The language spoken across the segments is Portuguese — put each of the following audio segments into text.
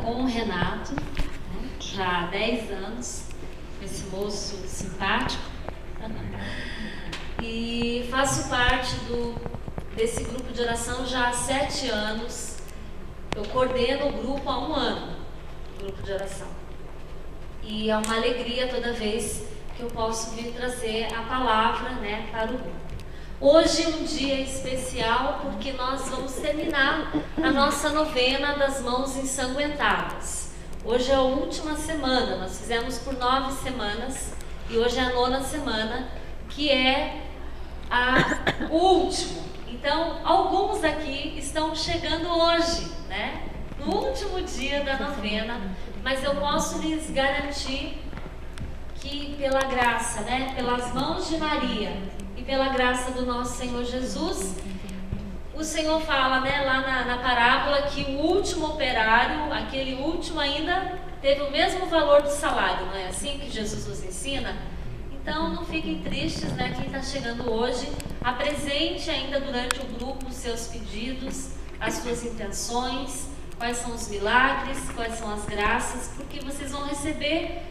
com o Renato, né, já há 10 anos, esse moço simpático, e faço parte desse grupo de oração já há 7 anos. Eu coordeno o grupo há 1 ano, o grupo de oração. E é uma alegria toda vez que eu posso vir trazer a palavra, né, para o grupo. Hoje é um dia especial porque nós vamos terminar a nossa novena das mãos ensanguentadas. Hoje é a última semana, nós fizemos por 9 semanas e hoje é a 9ª semana, que é o último. Então, alguns aqui estão chegando hoje, né? No último dia da novena, mas eu posso lhes garantir que pela graça, né? Pelas mãos de Maria e pela graça do nosso Senhor Jesus, o Senhor fala, né, lá na parábola, que o último operário, aquele último ainda, teve o mesmo valor do salário, não é assim que Jesus nos ensina? Então não fiquem tristes, né, quem está chegando hoje, apresente ainda durante o grupo os seus pedidos, as suas intenções, quais são os milagres, quais são as graças, porque vocês vão receber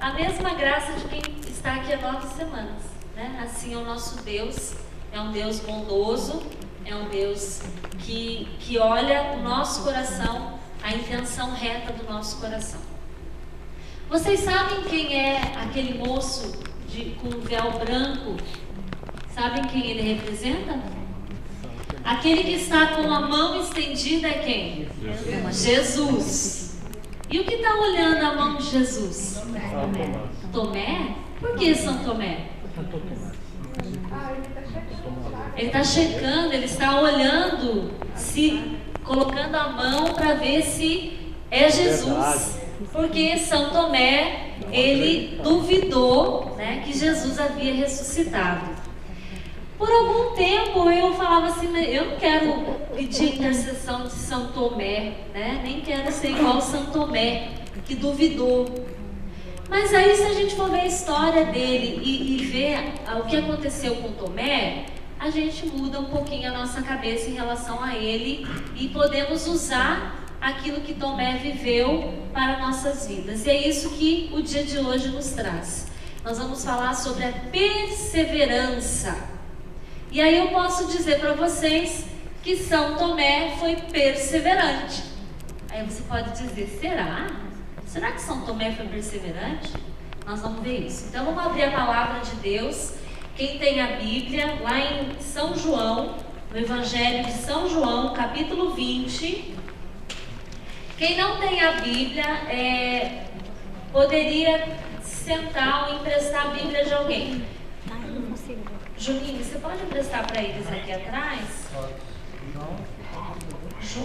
a mesma graça de quem está aqui há 9 semanas, né? Assim é o nosso Deus, é um Deus bondoso, é um Deus que olha o nosso coração, a intenção reta do nosso coração. Vocês sabem quem é aquele moço com um véu branco? Sabem quem ele representa? Aquele que está com a mão estendida é quem? Jesus. E o que está olhando a mão de Jesus? Tomé? Por que São Tomé? Ele está checando, ele está olhando, colocando a mão para ver se é Jesus. Porque São Tomé, ele duvidou, né, que Jesus havia ressuscitado. Por algum tempo eu falava assim, eu não quero pedir a intercessão de São Tomé, né? Nem quero ser igual São Tomé, que duvidou. Mas aí, se a gente for ver a história dele e ver o que aconteceu com Tomé, a gente muda um pouquinho a nossa cabeça em relação a ele e podemos usar aquilo que Tomé viveu para nossas vidas. E é isso que o dia de hoje nos traz. Nós vamos falar sobre a perseverança. E aí eu posso dizer para vocês que São Tomé foi perseverante. Aí você pode dizer, será? Será que São Tomé foi perseverante? Nós vamos ver isso. Então vamos abrir a palavra de Deus. Quem tem a Bíblia, lá em São João, no Evangelho de São João, capítulo 20. Quem não tem a Bíblia, poderia sentar ou emprestar a Bíblia de alguém. Juninho, você pode emprestar para eles aqui atrás?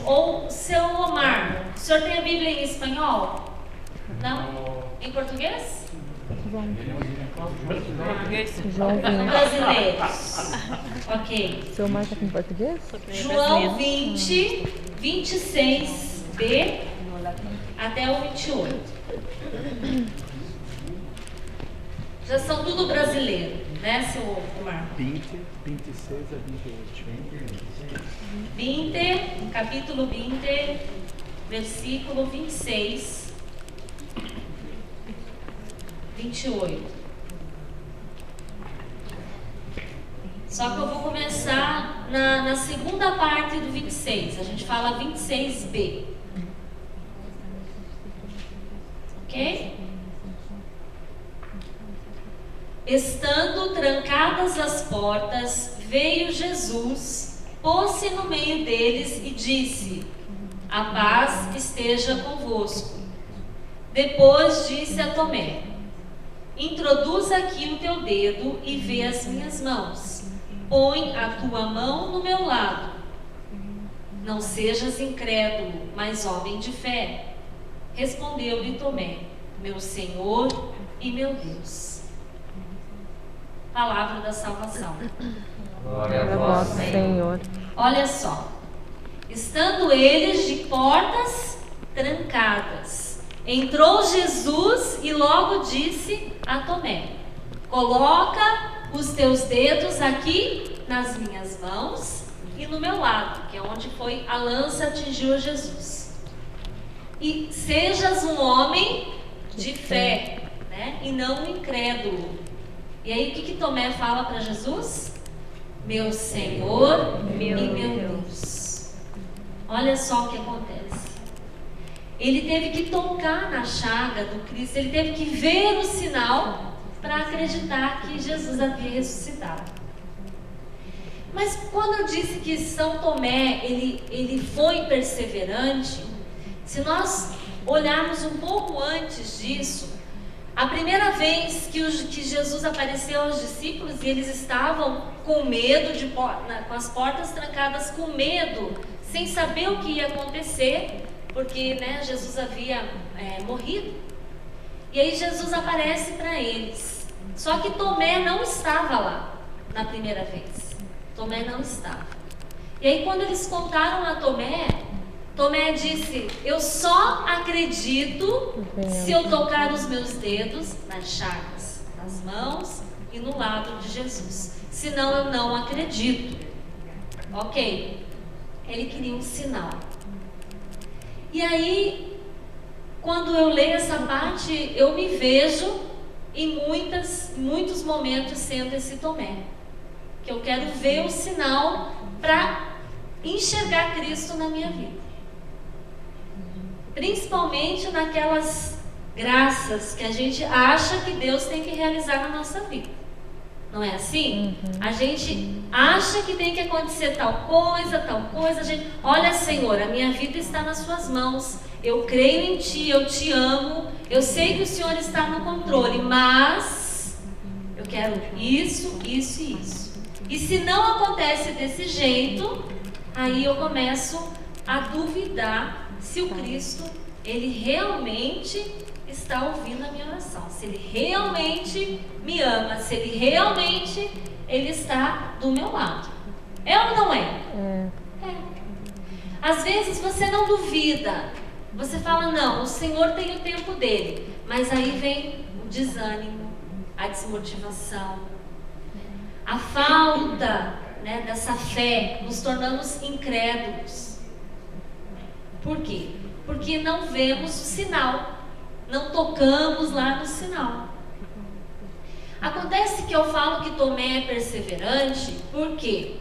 Ou seu Omar, o senhor tem a Bíblia em espanhol? Não? Em português? Brasileiros. Ok. Seu Omar está com português? João 20, 26b até o 28. Já são tudo brasileiro, né, seu Omar? 20, 26 a 28. 20, capítulo 20, versículo 26, 28. Só que eu vou começar na segunda parte do 26, a gente fala 26b. Ok? Estando trancadas as portas, veio Jesus, pôs-se no meio deles e disse: a paz esteja convosco. Depois disse a Tomé: introduz aqui o teu dedo e vê as minhas mãos. Põe a tua mão no meu lado. Não sejas incrédulo, mas homem de fé. Respondeu-lhe Tomé: meu Senhor e meu Deus. Palavra da salvação. Glória a vós, Senhor. Olha só. Estando eles de portas trancadas, entrou Jesus e logo disse a Tomé: coloca os teus dedos aqui nas minhas mãos e no meu lado, que é onde foi a lança atingiu Jesus. e sejas um homem de fé, né? E não um incrédulo. E aí o que Tomé fala para Jesus? Meu Senhor e meu Deus. Olha só o que acontece. Ele teve que tocar na chaga do Cristo, ele teve que ver o sinal para acreditar que Jesus havia ressuscitado. Mas quando eu disse que São Tomé, ele foi perseverante, se nós olharmos um pouco antes disso, a primeira vez que Jesus apareceu aos discípulos e eles estavam com medo, com as portas trancadas, com medo, sem saber o que ia acontecer, porque Jesus havia morrido. E aí Jesus aparece para eles. Só que Tomé não estava lá na primeira vez. Tomé não estava. E aí quando eles contaram a Tomé, Tomé disse: eu só acredito se eu tocar os meus dedos nas chagas, nas mãos e no lado de Jesus. Senão eu não acredito. Ok. Ele queria um sinal. E aí, quando eu leio essa parte, eu me vejo em muitos momentos sendo esse Tomé. Que eu quero ver o sinal para enxergar Cristo na minha vida. Principalmente naquelas graças que a gente acha que Deus tem que realizar na nossa vida. Não é assim? A gente acha que tem que acontecer tal coisa, a gente, olha Senhor, a minha vida está nas suas mãos, eu creio em Ti, eu Te amo, eu sei que o Senhor está no controle, mas eu quero isso, isso e isso. E se não acontece desse jeito, aí eu começo a duvidar se o Cristo, Ele realmente está ouvindo a minha oração, se Ele realmente me ama, se Ele realmente está do meu lado. É ou não é? É. Às vezes você não duvida, você fala, não, o Senhor tem o tempo dele, mas aí vem o desânimo, a desmotivação, a falta, dessa fé, nos tornamos incrédulos. Por quê? Porque não vemos o sinal, não tocamos lá no sinal. Acontece que eu falo que Tomé é perseverante, por quê?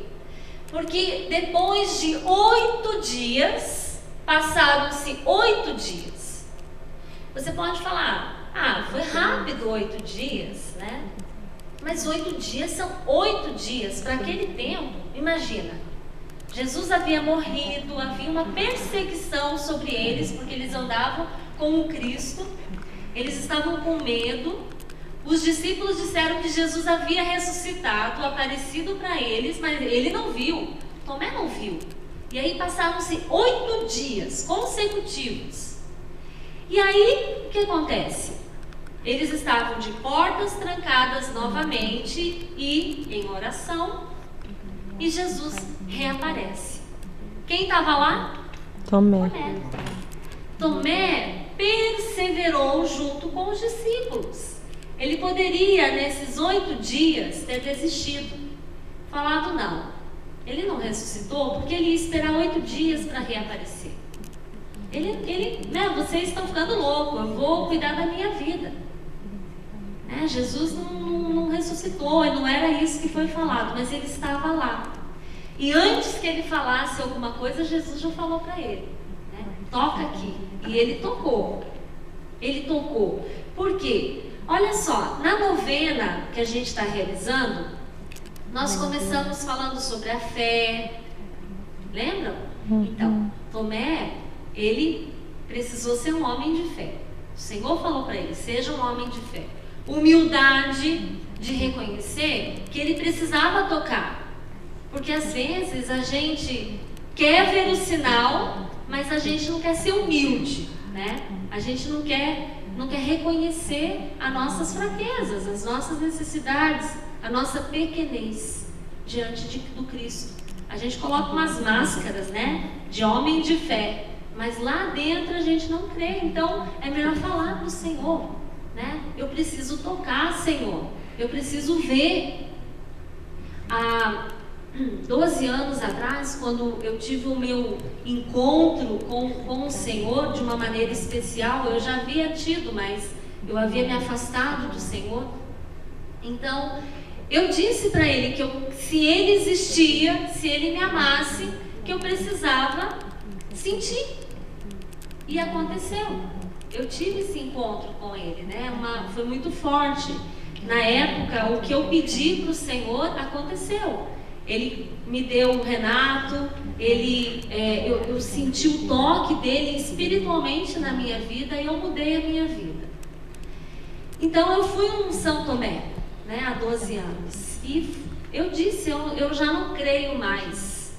Porque depois de 8 dias, passaram-se 8 dias. Você pode falar, foi rápido 8 dias, né? Mas 8 dias são 8 dias. Para aquele tempo, imagina, Jesus havia morrido, havia uma perseguição sobre eles, porque eles andavam com o Cristo, eles estavam com medo. Os discípulos disseram que Jesus havia ressuscitado, aparecido para eles, mas ele não viu, Tomé não viu. E aí passaram-se 8 dias consecutivos. E aí, o que acontece? Eles estavam de portas trancadas novamente e em oração, e Jesus reaparece. Quem estava lá? Tomé. Tomé perseverou junto com os discípulos. Ele poderia, nesses 8 dias, ter desistido, falado não. Ele não ressuscitou porque ele ia esperar 8 dias para reaparecer. Vocês estão ficando loucos, eu vou cuidar da minha vida. Jesus não ressuscitou, e não era isso que foi falado, mas ele estava lá. E antes que ele falasse alguma coisa, Jesus já falou para ele, toca aqui. E ele tocou. Ele tocou. Por quê? Olha só, na novena que a gente está realizando, nós começamos falando sobre a fé. Lembram? Então, Tomé, ele precisou ser um homem de fé. O Senhor falou para ele, seja um homem de fé. Humildade de reconhecer que ele precisava tocar. Porque às vezes a gente quer ver o sinal, mas a gente não quer ser humilde, A gente não quer reconhecer as nossas fraquezas, as nossas necessidades, a nossa pequenez diante do Cristo. A gente coloca umas máscaras, de homem de fé, mas lá dentro a gente não crê. Então é melhor falar para o Senhor, Eu preciso tocar, Senhor. Eu preciso ver. 12 anos atrás, quando eu tive o meu encontro com o Senhor de uma maneira especial, eu já havia tido, mas eu havia me afastado do Senhor. Então, eu disse para Ele que se Ele existia, se Ele me amasse, que eu precisava sentir. E aconteceu. Eu tive esse encontro com Ele, né? Foi muito forte. Na época, o que eu pedi para o Senhor aconteceu. Ele me deu o Renato, eu senti o toque dele espiritualmente na minha vida e eu mudei a minha vida. Então eu fui um São Tomé, né, há 12 anos. E eu disse, eu já não creio mais,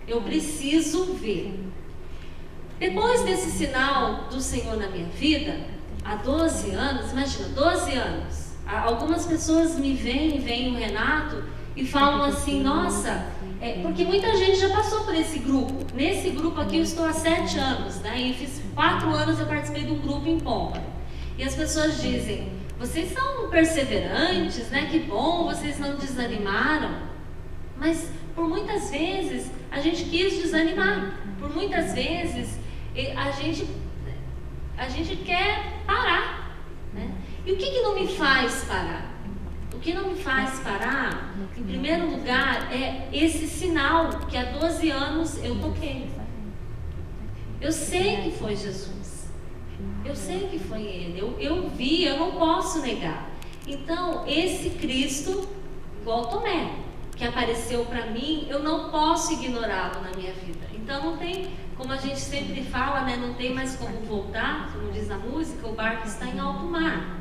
eu preciso ver. Depois desse sinal do Senhor na minha vida, há 12 anos, imagina, 12 anos, algumas pessoas me veem o Renato e falam assim, nossa, porque muita gente já passou por esse grupo. Nesse grupo aqui eu estou há 7 anos, né? E fiz 4 anos eu participei de um grupo em Pompa. E as pessoas dizem, vocês são perseverantes, né? Que bom, vocês não desanimaram. Mas por muitas vezes a gente quis desanimar. Por muitas vezes a gente quer parar, né? E o que não me faz parar? O que não me faz parar, em primeiro lugar, é esse sinal que há 12 anos eu toquei. Eu sei que foi Jesus. Eu sei que foi Ele. Eu vi, eu não posso negar. Então, esse Cristo, igual Tomé, que apareceu para mim, eu não posso ignorá-lo na minha vida. Então, não tem, como a gente sempre fala, né, não tem mais como voltar, como diz a música, o barco está em alto mar.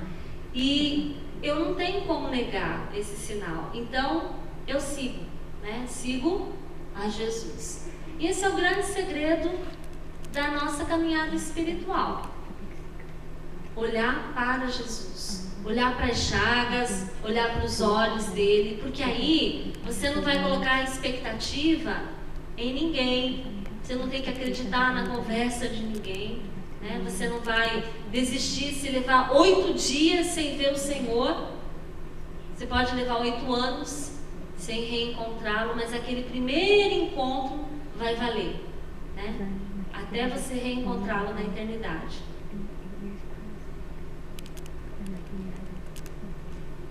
E eu não tenho como negar esse sinal. Então, eu sigo, né? Sigo a Jesus. E esse é o grande segredo da nossa caminhada espiritual. Olhar para Jesus. Olhar para as chagas, olhar para os olhos dele. Porque aí, você não vai colocar expectativa em ninguém. Você não tem que acreditar na conversa de ninguém. Né? Você não vai desistir se levar 8 dias sem ver o Senhor. Você pode levar 8 anos sem reencontrá-lo, mas aquele primeiro encontro vai valer, né? Até você reencontrá-lo na eternidade.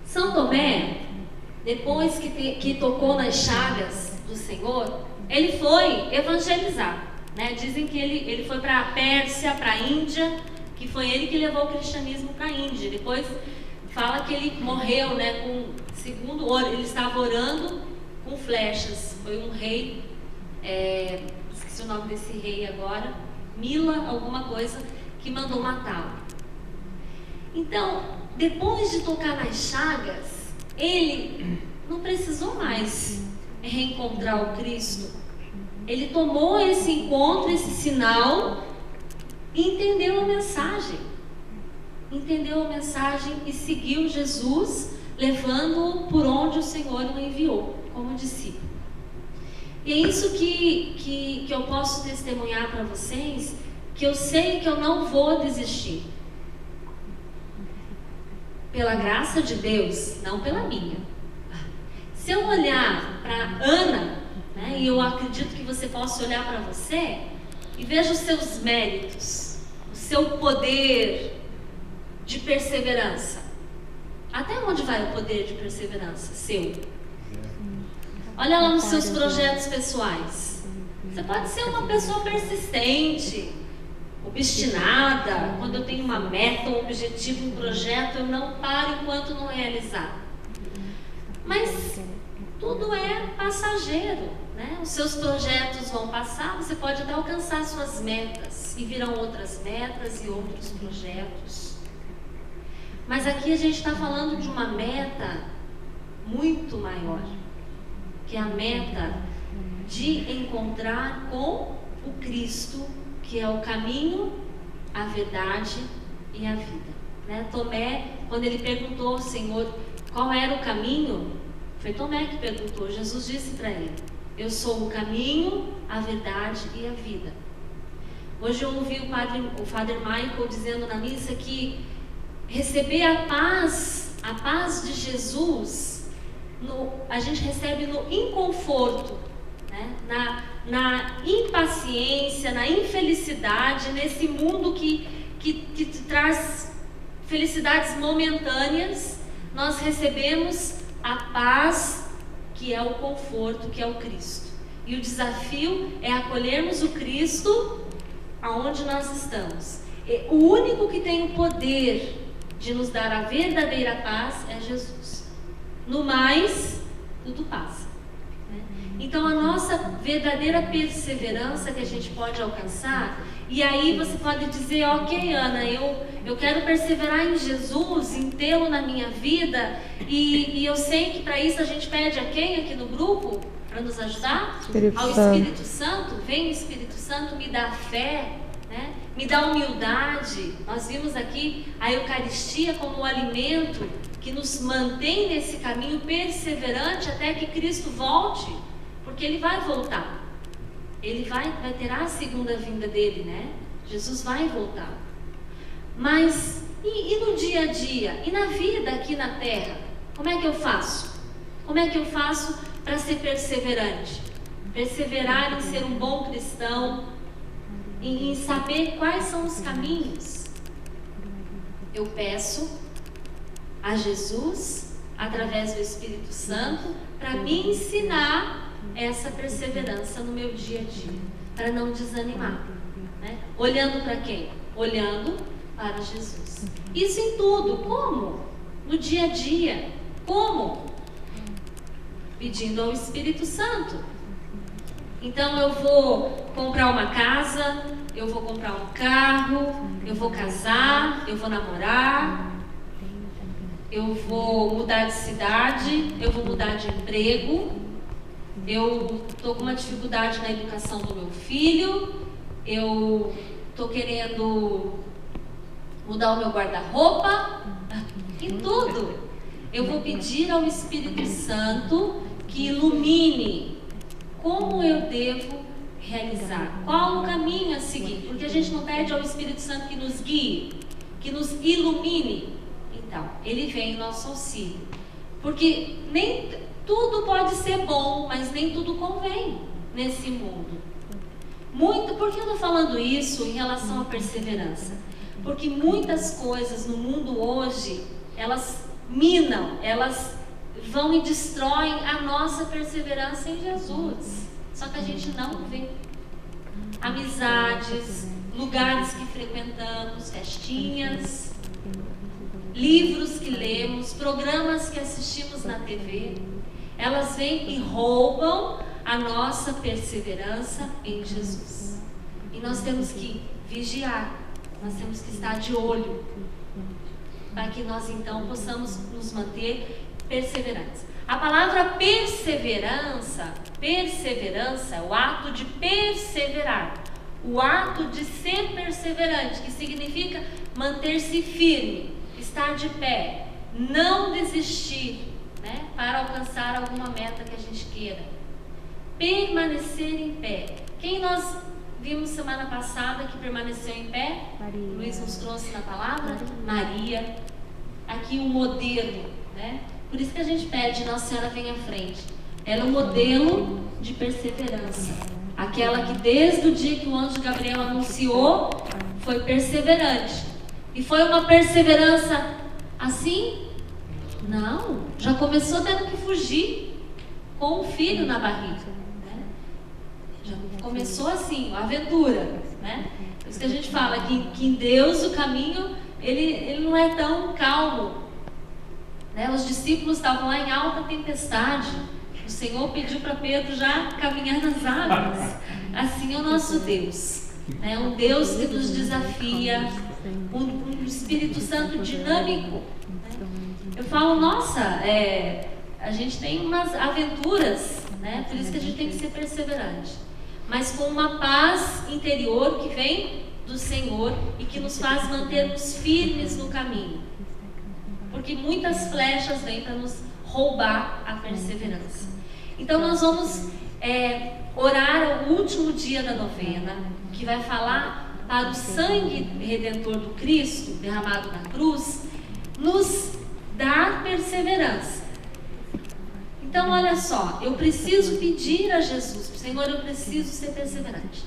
São Tomé, depois que tocou nas chagas do Senhor, ele foi evangelizar. Né? Dizem que ele foi para a Pérsia, para a Índia, que foi ele que levou o cristianismo para a Índia. Depois fala que ele morreu, né, ele estava orando com flechas. Foi um rei, esqueci o nome desse rei agora, Mila, alguma coisa, que mandou matá-lo. Então, depois de tocar nas chagas, ele não precisou mais reencontrar o Cristo. Ele tomou esse encontro, esse sinal e entendeu a mensagem. Entendeu a mensagem e seguiu Jesus, levando-o por onde o Senhor o enviou, como discípulo. E é isso que eu posso testemunhar para vocês, que eu sei que eu não vou desistir. Pela graça de Deus, não pela minha. Se eu olhar para Ana, né, e eu acredito que você possa olhar para você e veja os seus méritos, o seu poder de perseverança. Até onde vai o poder de perseverança seu? Olha lá nos seus projetos pessoais. Você pode ser uma pessoa persistente, obstinada. Quando eu tenho uma meta, um objetivo, um projeto, eu não paro enquanto não realizar. Mas tudo é passageiro, né? Os seus projetos vão passar, você pode até alcançar suas metas e virão outras metas e outros projetos. Mas aqui a gente está falando de uma meta muito maior, que é a meta de encontrar com o Cristo, que é o caminho, a verdade e a vida. Né? Tomé, quando ele perguntou ao Senhor qual era o caminho, foi Tomé que perguntou. Jesus disse para ele: eu sou o caminho, a verdade e a vida. Hoje eu ouvi o Father Michael dizendo na missa que receber a paz de Jesus a gente recebe no inconforto, né? Na impaciência, na infelicidade, nesse mundo que te traz felicidades momentâneas. Nós recebemos a paz, que é o conforto, que é o Cristo. E o desafio é acolhermos o Cristo aonde nós estamos. E o único que tem o poder de nos dar a verdadeira paz é Jesus. No mais, tudo passa, né? Então a nossa verdadeira perseverança que a gente pode alcançar, e aí você pode dizer, ok, Ana, eu quero perseverar em Jesus, em tê-lo na minha vida, e eu sei que para isso a gente pede a quem aqui no grupo para nos ajudar? Ao Espírito Santo. Vem Espírito Santo, me dá fé, né? Me dá humildade. Nós vimos aqui a Eucaristia como um alimento que nos mantém nesse caminho perseverante até que Cristo volte, porque Ele vai voltar. Ele vai ter a segunda vinda dele, né? Jesus vai voltar. Mas e no dia a dia? E na vida aqui na terra? Como é que eu faço? Como é que eu faço para ser perseverante? Perseverar em ser um bom cristão, em saber quais são os caminhos. Eu peço a Jesus, através do Espírito Santo, para me ensinar essa perseverança no meu dia a dia, para não desanimar, né? Olhando para quem? Olhando para Jesus. Isso em tudo. Como? No dia a dia. Como? Pedindo ao Espírito Santo. Então eu vou comprar uma casa, eu vou comprar um carro, eu vou casar, eu vou namorar, eu vou mudar de cidade, eu vou mudar de emprego, eu estou com uma dificuldade na educação do meu filho, eu estou querendo mudar o meu guarda-roupa, em tudo. Eu vou pedir ao Espírito Santo que ilumine como eu devo realizar, qual o caminho a seguir, porque a gente não pede ao Espírito Santo que nos guie, que nos ilumine. Então, Ele vem em nosso auxílio, porque nem tudo pode ser bom, mas nem tudo convém nesse mundo. Por que eu estou falando isso em relação à perseverança? Porque muitas coisas no mundo hoje, elas minam, elas vão e destroem a nossa perseverança em Jesus. Só que a gente não vê. Amizades, lugares que frequentamos, festinhas, livros que lemos, programas que assistimos na TV, elas vêm e roubam a nossa perseverança em Jesus. E nós temos que vigiar, nós temos que estar de olho, para que nós então possamos nos manter perseverantes. A palavra perseverança, o ato de perseverar, o ato de ser perseverante, que significa manter-se firme, estar de pé, não desistir, né, para alcançar alguma meta que a gente queira. Permanecer em pé. Quem nós vimos semana passada que permaneceu em pé? Maria. Luiz nos trouxe na palavra? Maria. Aqui um modelo, né? Por isso que a gente pede, Nossa Senhora vem à frente. Ela é um modelo de perseverança. Aquela que desde o dia que o anjo Gabriel anunciou, foi perseverante. E foi uma perseverança assim? Não. Já começou tendo que fugir com o filho na barriga. Né? Já começou assim, a aventura. Né? Por isso que a gente fala que em Deus o caminho, ele não é tão calmo. Né? Os discípulos estavam lá em alta tempestade. O Senhor pediu para Pedro já caminhar nas águas. Assim é o nosso Deus. É um Deus que nos desafia, um Espírito Santo dinâmico. Né? Eu falo, nossa, a gente tem umas aventuras, né? Por isso que a gente tem que ser perseverante. Mas com uma paz interior que vem do Senhor e que nos faz mantermos firmes no caminho. Porque muitas flechas vêm para nos roubar a perseverança. Então nós vamos orar o último dia da novena, que vai falar para o sangue redentor do Cristo, derramado na cruz, nos dar perseverança. Então, olha só, eu preciso pedir a Jesus, Senhor, eu preciso ser perseverante.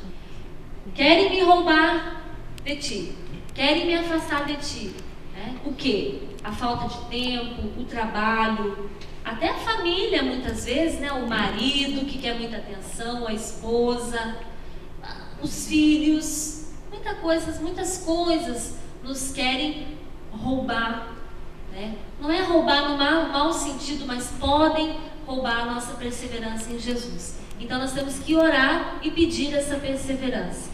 Querem me roubar de ti, querem me afastar de ti. Né? O quê? A falta de tempo, o trabalho, até a família muitas vezes, né? O marido que quer muita atenção, a esposa, os filhos, muitas coisas nos querem roubar. Né? Não é roubar no mau sentido, mas podem roubar a nossa perseverança em Jesus. Então nós temos que orar e pedir essa perseverança.